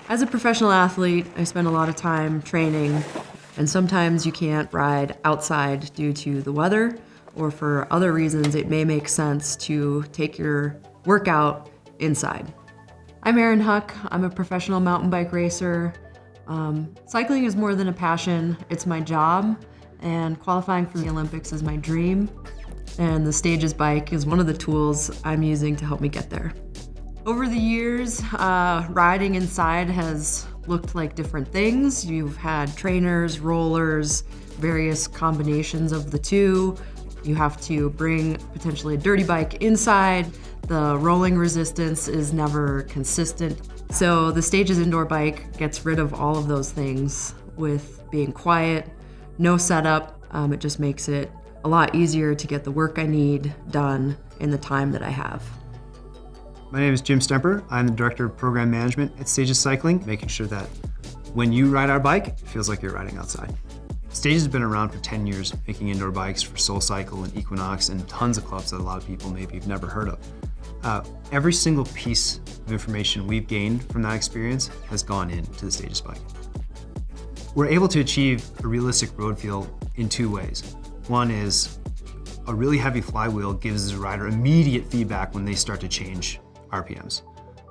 As a professional athlete, I spend a lot of time training, and sometimes you can't ride outside due to the weather, or for other reasons it may make sense to take your workout inside. I'm Erin Huck. I'm a professional mountain bike racer. Cycling is more than a passion, it's my job, and qualifying for the Olympics is my dream, and the StagesBike is one of the tools I'm using to help me get there. Over the years, riding inside has looked like different things. You've had trainers, rollers, various combinations of the two. You have to bring potentially a dirty bike inside. The rolling resistance is never consistent. So the Stages indoor bike gets rid of all of those things with being quiet, no setup. It just makes it a lot easier to get the work I need done in the time that I have. My name is Jim Stemper. I'm the Director of Program Management at Stages Cycling, making sure that when you ride our bike, it feels like you're riding outside. Stages has been around for 10 years, making indoor bikes for SoulCycle and Equinox and tons of clubs that a lot of people maybe have never heard of. Every single piece of information we've gained from that experience has gone into the Stages bike. We're able to achieve a realistic road feel in two ways. One is a really heavy flywheel gives the rider immediate feedback when they start to change RPMs.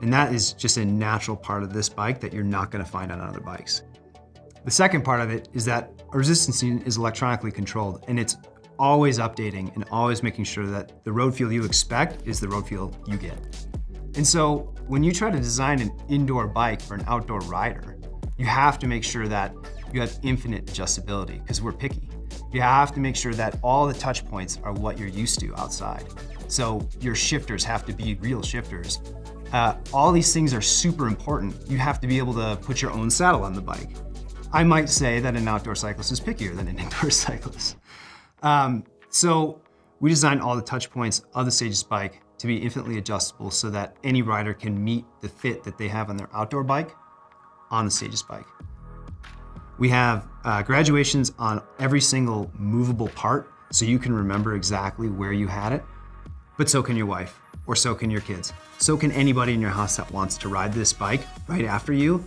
And that is just a natural part of this bike that you're not going to find on other bikes. The second part of it is that a resistance unit is electronically controlled, and it's always updating and always making sure that the road feel you expect is the road feel you get. And so when you try to design an indoor bike for an outdoor rider, you have to make sure that you have infinite adjustability, because we're picky. You have to make sure that all the touch points are what you're used to outside. So your shifters have to be real shifters. All these things are super important. You have to be able to put your own saddle on the bike. I might say that an outdoor cyclist is pickier than an indoor cyclist. So we designed all the touch points of the Stages bike to be infinitely adjustable so that any rider can meet the fit that they have on their outdoor bike on the Stages bike. We have graduations on every single movable part so you can remember exactly where you had it. But so can your wife, or so can your kids. So can anybody in your house that wants to ride this bike right after you.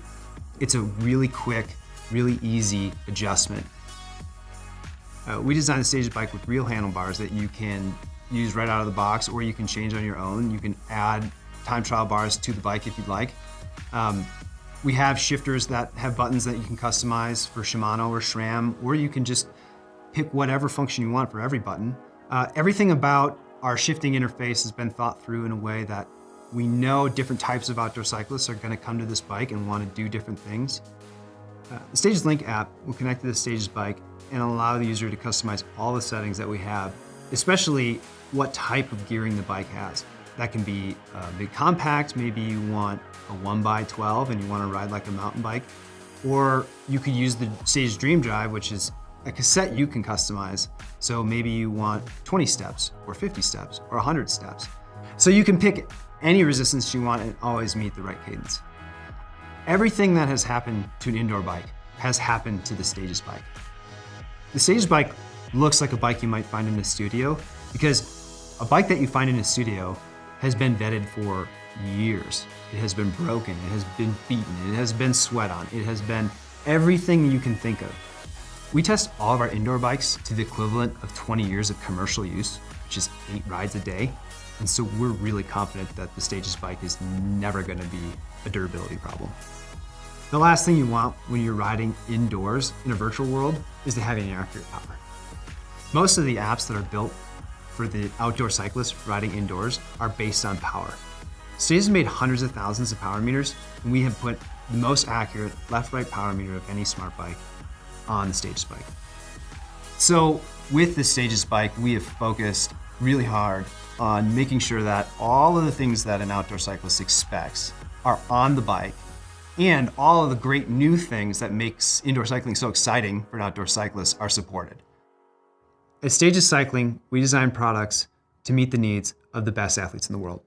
It's a really quick, really easy adjustment. We designed the Stages bike with real handlebars that you can use right out of the box, or you can change on your own. You can add time trial bars to the bike if you'd like. We have shifters that have buttons that you can customize for Shimano or SRAM, or you can just pick whatever function you want for every button. Everything about our shifting interface has been thought through in a way that we know different types of outdoor cyclists are going to come to this bike and want to do different things. The Stages Link app will connect to the Stages bike and allow the user to customize all the settings that we have, especially what type of gearing the bike has. That can be big compact, maybe you want a 1x12 and you want to ride like a mountain bike, or you could use the Stage Dream Drive, which is a cassette you can customize. So maybe you want 20 steps or 50 steps or 100 steps. So you can pick any resistance you want and always meet the right cadence. Everything that has happened to an indoor bike has happened to the Stages bike. The Stages bike looks like a bike you might find in a studio, because a bike that you find in a studio has been vetted for years. It has been broken, it has been beaten, it has been sweat on, it has been everything you can think of. We test all of our indoor bikes to the equivalent of 20 years of commercial use, which is 8 rides a day. And so we're really confident that the Stages bike is never going to be a durability problem. The last thing you want when you're riding indoors in a virtual world is to have any accurate power. Most of the apps that are built for the outdoor cyclist riding indoors are based on power. Stages has made hundreds of thousands of power meters, and we have put the most accurate left-right power meter of any smart bike on the Stages bike. So with the Stages bike, we have focused really hard on making sure that all of the things that an outdoor cyclist expects are on the bike, and all of the great new things that makes indoor cycling so exciting for an outdoor cyclist are supported. At Stages Cycling, we design products to meet the needs of the best athletes in the world.